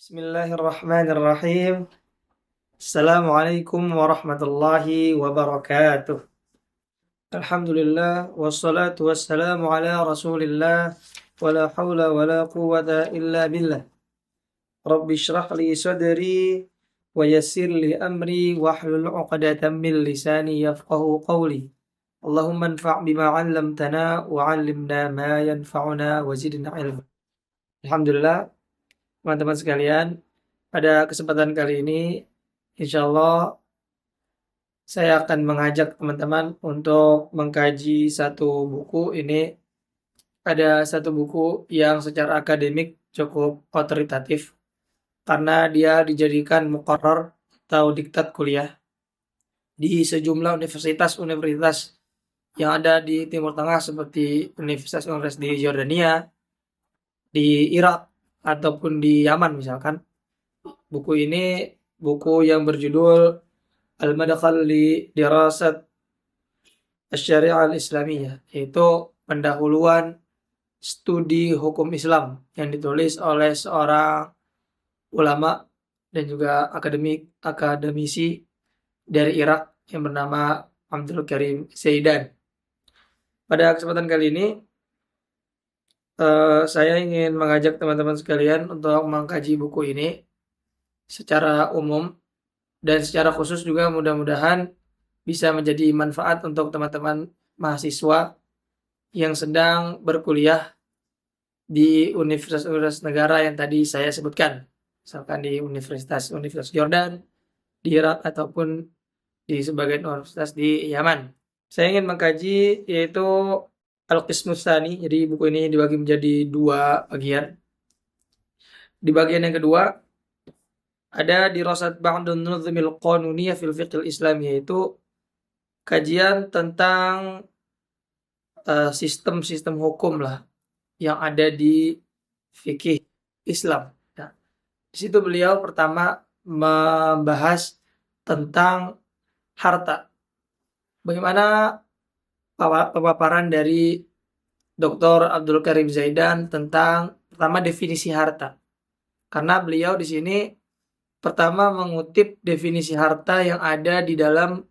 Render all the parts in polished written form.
Bismillahirrahmanirrahim. Assalamualaikum warahmatullahi wabarakatuh. Alhamdulillah wassalatu wassalamu ala Rasulillah wala haula wala quwwata illa billah. Rabbi shrah li sadri wa yassir li amri wahlul 'uqdatam min lisani yafqahu qawli. Allahumma anfa' bima 'allamtana wa 'allimna ma yanfa'una wa zidna ilma. Alhamdulillah, teman-teman sekalian, pada kesempatan kali ini insyaallah saya akan mengajak teman-teman untuk mengkaji satu buku. Ini ada satu buku yang secara akademik cukup otoritatif karena dia dijadikan muqarrar atau diktat kuliah di sejumlah universitas-universitas yang ada di Timur Tengah seperti universitas-universitas di Yordania, di Irak, ataupun di Yaman misalkan. Buku ini buku yang berjudul Al-Madkhal li Dirasat Asy-Syariah Al-Islamiyah, yaitu pendahuluan studi hukum Islam yang ditulis oleh seorang ulama dan juga akademisi dari Irak yang bernama Abdul Karim Zaidan. Pada kesempatan kali ini saya ingin mengajak teman-teman sekalian untuk mengkaji buku ini secara umum dan secara khusus juga mudah-mudahan bisa menjadi manfaat untuk teman-teman mahasiswa yang sedang berkuliah di universitas-universitas negara yang tadi saya sebutkan. Misalkan di Universitas Jordan, di Irak, ataupun di sebagian universitas di Yaman. Saya ingin mengkaji yaitu Al-Qismus Tsani. Jadi buku ini dibagi menjadi dua bagian. Di bagian yang kedua ada dirasat ba'dun nuzumil qanuniyah fil fiqhil Islam, yaitu kajian tentang sistem-sistem hukum lah yang ada di fikih Islam. Nah, di situ beliau pertama membahas tentang harta. Bagaimana pemaparan dari Dr. Abdul Karim Zaidan tentang pertama definisi harta. Karena beliau di sini pertama mengutip definisi harta yang ada di dalam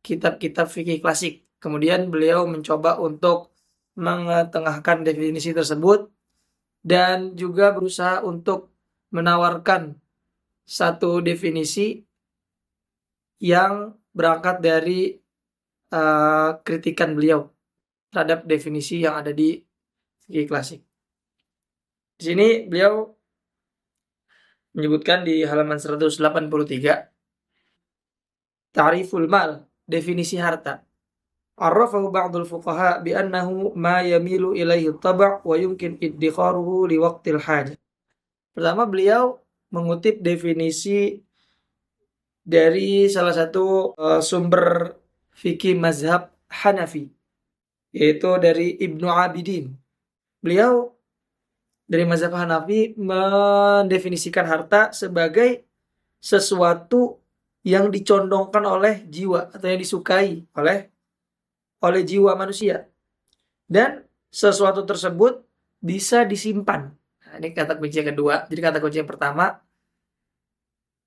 kitab-kitab fikih klasik. Kemudian beliau mencoba untuk mengetengahkan definisi tersebut dan juga berusaha untuk menawarkan satu definisi yang berangkat dari kritikan beliau terhadap definisi yang ada di fikih klasik. Di sini beliau menyebutkan di halaman 183, Ta'riful mal, definisi harta. Arrafahu ba'dul fuqaha bi annahu ma yamilu ilaihi tab' wa yumkin iddikharuhu li waqtil hajah. Pertama beliau mengutip definisi dari salah satu sumber fikih mazhab Hanafi, yaitu dari Ibnu Abidin. Beliau dari mazhab Hanafi mendefinisikan harta sebagai sesuatu yang dicondongkan oleh jiwa atau yang disukai oleh jiwa manusia, dan sesuatu tersebut bisa disimpan. Nah, ini kata kunci yang kedua. Jadi kata kunci yang pertama,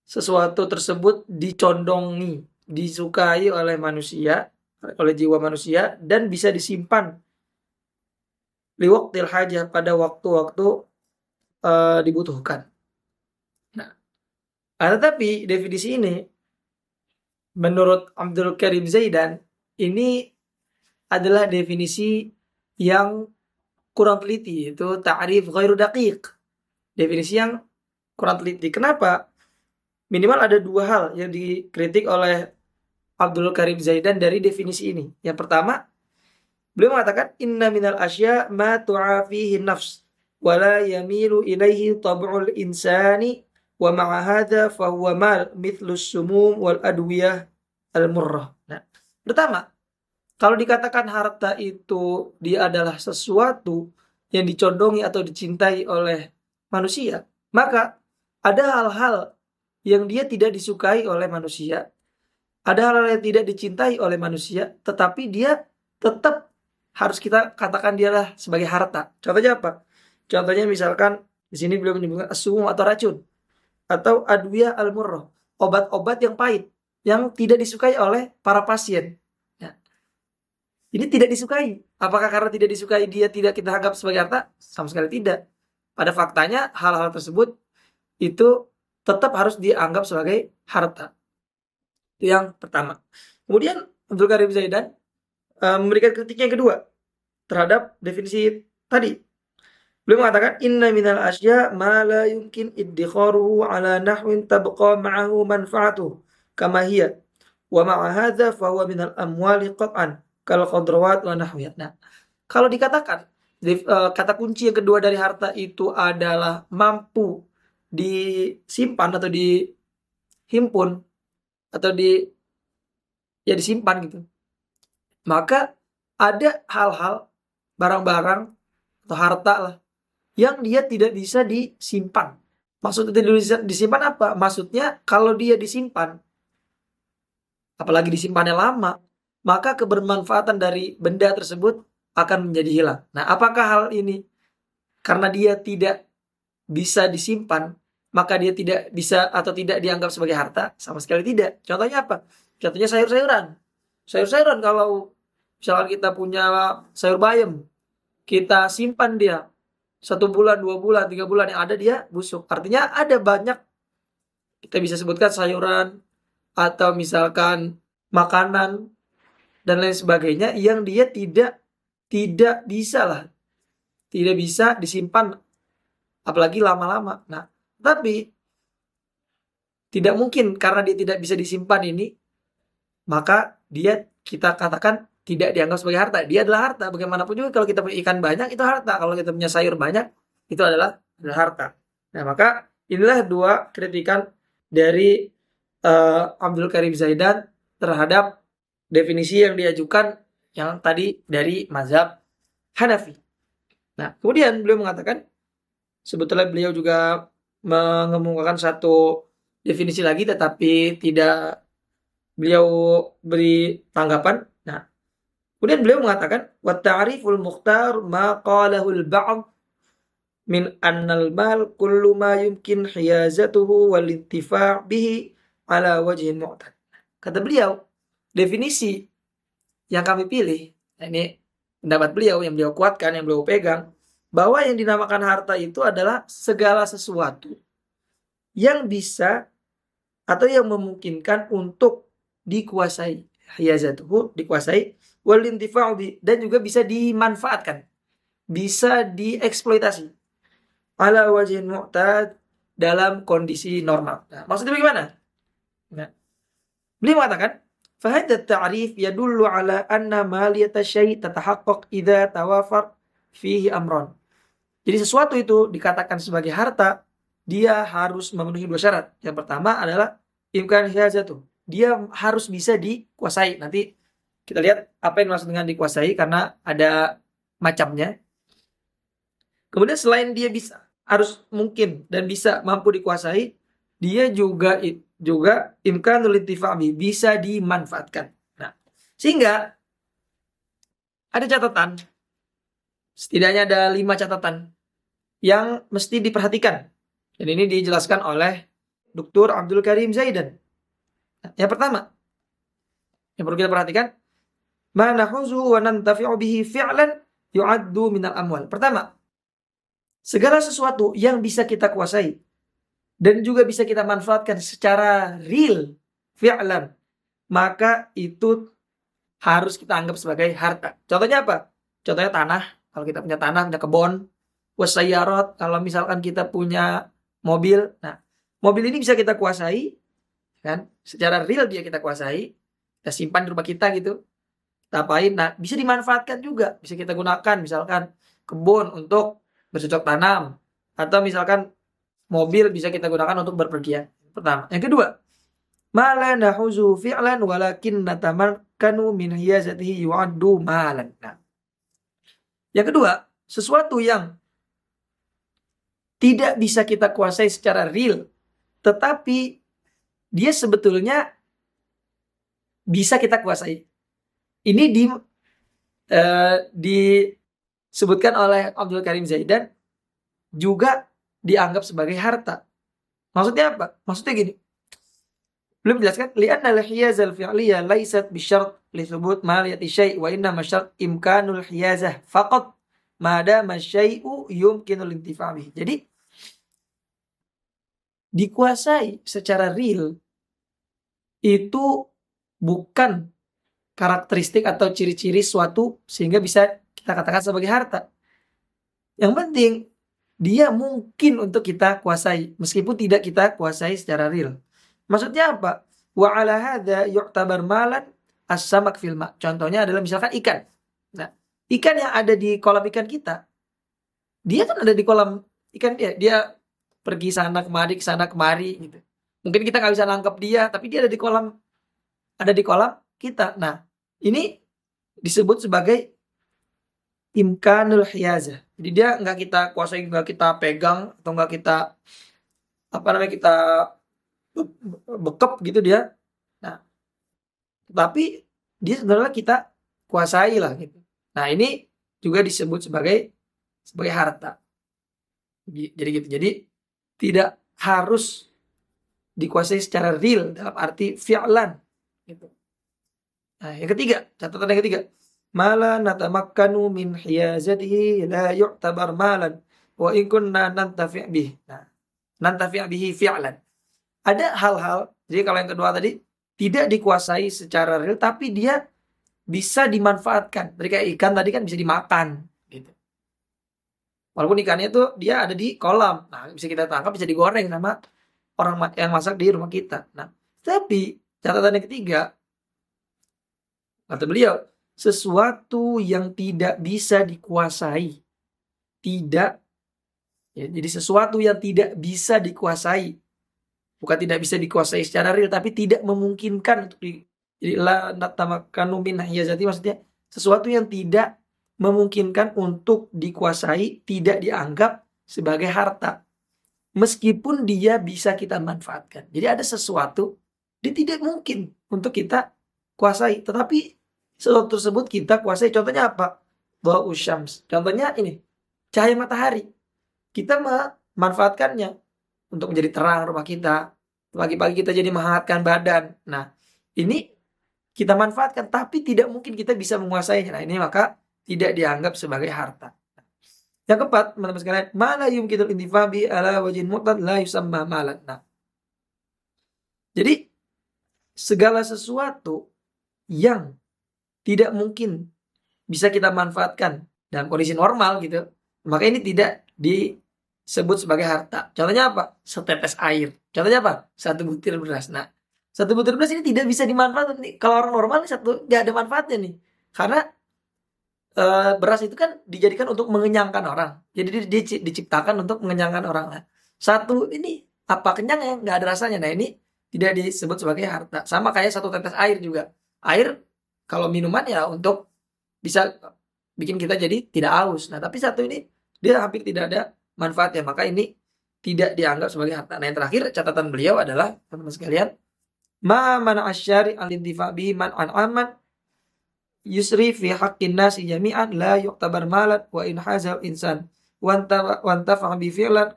sesuatu tersebut dicondongi, disukai oleh manusia, oleh jiwa manusia, dan bisa disimpan liwaqtil hajah, pada waktu-waktu dibutuhkan. Nah, tetapi definisi ini menurut Abdul Karim Zaidan ini adalah definisi yang kurang teliti, itu ta'rif ghairu daqiq. Definisi yang kurang teliti. Kenapa? Minimal ada dua hal yang dikritik oleh Abdul Karim Zaidan dari definisi ini. Yang pertama, beliau mengatakan inna minal asya ma tu'afihi nafs wa la yamilu ilaihi tab'ul insani wa ma'a hadza fa huwa mal mithlus sumum wal adwiyah al murrah. Nah, pertama, kalau dikatakan harta itu dia adalah sesuatu yang dicondongi atau dicintai oleh manusia, maka ada hal-hal yang dia tidak disukai oleh manusia, ada hal-hal yang tidak dicintai oleh manusia, tetapi dia tetap harus kita katakan dialah sebagai harta. Contohnya apa? Contohnya misalkan di sini beliau menyebutkan as-sumum atau racun. atau adwiyah al-murrah, obat-obat yang pahit yang tidak disukai oleh para pasien. Ya, ini tidak disukai. Apakah karena tidak disukai dia tidak kita anggap sebagai harta? Sama sekali tidak. Pada faktanya hal-hal tersebut itu tetap harus dianggap sebagai harta. Itu yang pertama. Kemudian Abdul Karim Zaidan memberikan kritik yang kedua terhadap definisi tadi. Beliau mengatakan inna minal asya ma la yumkin iddikharuhu ala nahwin tabqa ma'ahu manfa'atuhu kama hiya wa ma'a hadza fa huwa minal amwali qat'an kal khadrawat wa nahwiha. Nah, kalau dikatakan kata kunci yang kedua dari harta itu adalah mampu disimpan atau dihimpun atau disimpan gitu. Maka ada hal-hal barang-barang atau harta lah yang dia tidak bisa disimpan. Maksudnya tidak bisa disimpan apa? Maksudnya kalau dia disimpan, apalagi disimpannya lama, maka kebermanfaatan dari benda tersebut akan menjadi hilang. Nah, apakah hal ini karena dia tidak bisa disimpan, maka dia tidak bisa atau tidak dianggap sebagai harta? Sama sekali tidak. Contohnya apa? Contohnya sayur-sayuran. Sayur-sayuran kalau misalkan kita punya sayur bayam, kita simpan dia 1 bulan, 2 bulan, 3 bulan, yang ada dia busuk. Artinya ada banyak, kita bisa sebutkan sayuran atau misalkan makanan dan lain sebagainya yang dia tidak bisa lah, tidak bisa disimpan apalagi lama-lama. Nah, tapi tidak mungkin karena dia tidak bisa disimpan ini, maka dia kita katakan tidak dianggap sebagai harta. Dia adalah harta. Bagaimanapun juga kalau kita punya ikan banyak itu harta. Kalau kita punya sayur banyak itu adalah harta. Nah, maka inilah dua kritikan dari Abdul Karim Zaidan terhadap definisi yang diajukan yang tadi dari mazhab Hanafi. Nah, kemudian beliau mengatakan sebetulnya beliau juga mengemukakan satu definisi lagi tetapi tidak beliau beri tanggapan. Nah, kemudian beliau mengatakan wa ta'riful mukhtar ma qalahul ba'd min annal mal kullu ma yumkin hiyazatuhu wal intifa' bihi ala wajhin mu'tad. Kata beliau, definisi yang kami pilih, ini pendapat beliau yang beliau kuatkan, yang beliau pegang, bahwa yang dinamakan harta itu adalah segala sesuatu yang bisa atau yang memungkinkan untuk dikuasai, hiyazatuhu, dikuasai, wal intifa'u bi, dan juga bisa dimanfaatkan, bisa dieksploitasi ala wajhin mu'tad, dalam kondisi normal. Nah, maksudnya bagaimana? Nah, beliau mengatakan fahadha ta'rif yadullu ala anna maliyata syai' tatahaqqaq idza tawafar fihi amran. Jadi sesuatu itu dikatakan sebagai harta, dia harus memenuhi 2 syarat. Yang pertama adalah imkan hiyazatuh, dia harus bisa dikuasai. Nanti kita lihat apa yang dimaksud dengan dikuasai karena ada macamnya. Kemudian selain dia bisa, harus mungkin dan bisa mampu dikuasai, dia juga imkanul intifa' bisa dimanfaatkan. Nah, sehingga ada catatan, setidaknya ada 5 catatan yang mesti diperhatikan. Dan ini dijelaskan oleh Dr. Abdul Karim Zaidan. Nah, yang pertama, yang perlu kita perhatikan, ma nahuzu wa nantafi'u bihi fi'lan yu'addu minal amwal. Pertama, segala sesuatu yang bisa kita kuasai dan juga bisa kita manfaatkan secara real, fi'lan, maka itu harus kita anggap sebagai harta. Contohnya apa? Contohnya tanah. Kalau kita punya tanah, punya kebun. Wasayyarat, kalau misalkan kita punya mobil. Nah, mobil ini bisa kita kuasai, kan? Secara real dia kita kuasai. Kita simpan di rumah kita gitu. Kita apain? Nah, bisa dimanfaatkan juga. Bisa kita gunakan misalkan kebun untuk bercocok tanam. Atau misalkan mobil bisa kita gunakan untuk berpergian. Pertama. Yang kedua, ma la nahuzu fi'lan walakin natamakkanu min hiyazatihi yu'addu malan. Nah, yang kedua, sesuatu yang tidak bisa kita kuasai secara real, tetapi dia sebetulnya bisa kita kuasai. Ini disebutkan oleh Abdul Karim Zaidan juga dianggap sebagai harta. Maksudnya apa? Maksudnya gini, belum jelaskan li'anna al-hiyazah al-fi'liyah laysat bisyart li thubut maliyati syai' wa inna masyart imkanul hiyazah faqat ma dama syai'u yumkinul intifa' bih. Jadi dikuasai secara real itu bukan karakteristik atau ciri-ciri suatu sehingga bisa kita katakan sebagai harta. Yang penting dia mungkin untuk kita kuasai meskipun tidak kita kuasai secara real. Maksudnya apa? Wa ala hadza yu'tabar malan as-samak fil ma. Contohnya adalah misalkan ikan. Nah, ikan yang ada di kolam ikan kita, dia kan ada di kolam ikan dia pergi sana kemari gitu. Mungkin kita nggak bisa nangkep dia, tapi dia ada di kolam kita. Nah, ini disebut sebagai imkanul hiyazah. Jadi dia nggak kita kuasai, nggak kita pegang atau nggak kita kita bekep gitu dia. Nah, tapi dia sebenarnya kita kuasai lah gitu. Nah, ini juga disebut sebagai harta. Jadi gitu. Jadi tidak harus dikuasai secara real dalam arti fi'lan gitu. Nah, yang ketiga, catatan yang ketiga, mala natamakkanu min hiyazatihi la yu'tabar malan wa in kunna nantafi' bih. Nah, nantafi' bihi fi'lan. Ada hal-hal, jadi kalau yang kedua tadi tidak dikuasai secara real tapi dia bisa dimanfaatkan. Jadi kayak ikan tadi kan bisa dimakan gitu. Walaupun ikannya tuh dia ada di kolam. Nah, bisa kita tangkap, bisa digoreng sama orang yang masak di rumah kita. Nah, tapi catatan yang ketiga, kata beliau, sesuatu yang tidak bisa dikuasai. Tidak. Ya, jadi sesuatu yang tidak bisa dikuasai. Bukan tidak bisa dikuasai secara real, tapi tidak memungkinkan untuk jadi la natamakkanu min hiyazati, maksudnya sesuatu yang tidak memungkinkan untuk dikuasai, tidak dianggap sebagai harta. Meskipun dia bisa kita manfaatkan. Jadi ada sesuatu dia tidak mungkin untuk kita kuasai, tetapi sesuatu tersebut kita kuasai. Contohnya apa? Dha'u syams. Contohnya ini, cahaya matahari. Kita memanfaatkannya untuk menjadi terang rumah kita. Pagi-pagi kita jadi menghangatkan badan. Nah, ini kita manfaatkan, tapi tidak mungkin kita bisa menguasainya. Nah, ini maka tidak dianggap sebagai harta. Yang keempat, teman-teman sekalian, ma la yumkinul intifa bi ala wajhin mutlaq la yusamma malan. Nah, jadi segala sesuatu yang tidak mungkin bisa kita manfaatkan dalam kondisi normal gitu, maka ini tidak disebut sebagai harta. Contohnya apa? Setetes air. Contohnya apa? Satu butir beras. Nah, satu butir beras ini tidak bisa dimanfaatkan nih. Kalau orang normal nih nggak ada manfaatnya nih. Karena beras itu kan dijadikan untuk mengenyangkan orang. Jadi dia diciptakan untuk mengenyangkan orang. Nah, satu ini apa kenyang ya? Nggak ada rasanya. Nah, ini tidak disebut sebagai harta. Sama kayak satu tetes air juga. Air kalau minuman ya untuk bisa bikin kita jadi tidak haus. Nah, tapi satu ini dia hampir tidak ada manfaatnya. Maka ini tidak dianggap sebagai harta. Nah, yang terakhir catatan beliau adalah, teman-teman sekalian, ma mana asyari al-intifa bihi man aman yusri fi haqqin nasi jami'an la yu'tabar malan wa in hazal insan wantafa bi fi'lan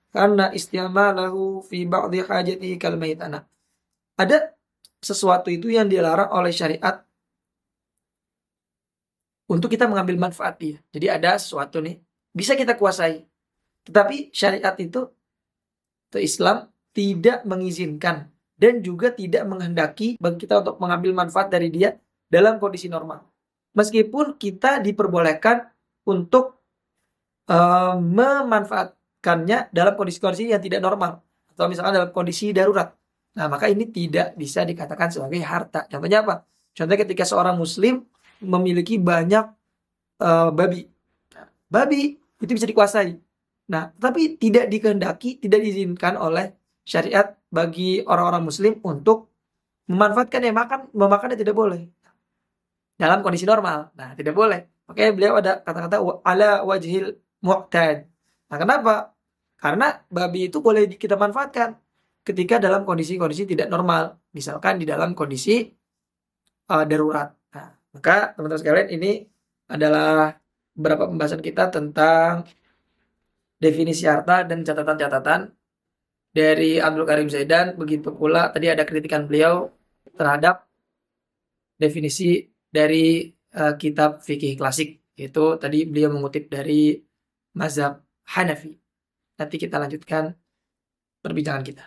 karena isti'malahu fi ba'dhi hajatihi kal maitana. Ada sesuatu itu yang dilarang oleh syariat untuk kita mengambil manfaat dia. Jadi ada sesuatu nih bisa kita kuasai. Tetapi syariat itu Islam tidak mengizinkan dan juga tidak menghendaki bagi kita untuk mengambil manfaat dari dia dalam kondisi normal. Meskipun kita diperbolehkan untuk memanfaatkannya dalam kondisi-kondisi yang tidak normal atau misalkan dalam kondisi darurat. Nah, maka ini tidak bisa dikatakan sebagai harta. Contohnya apa? Contohnya ketika seorang muslim memiliki banyak babi. Nah, babi itu bisa dikuasai. Nah, tapi tidak dikehendaki, tidak diizinkan oleh syariat bagi orang-orang muslim untuk memanfaatkannya, memakannya tidak boleh. Dalam kondisi normal. Nah, tidak boleh. Makanya beliau ada kata-kata ala wajhil mu'tad. Nah, kenapa? Karena babi itu boleh kita manfaatkan ketika dalam kondisi-kondisi tidak normal. Misalkan di dalam kondisi darurat. Nah, maka teman-teman sekalian, ini adalah beberapa pembahasan kita tentang definisi harta dan catatan-catatan. dari Abdul Karim Zaidan. Begitu pula tadi ada kritikan beliau terhadap definisi dari kitab fikih klasik. Itu tadi beliau mengutip dari mazhab Hanafi. Nanti kita lanjutkan perbincangan kita.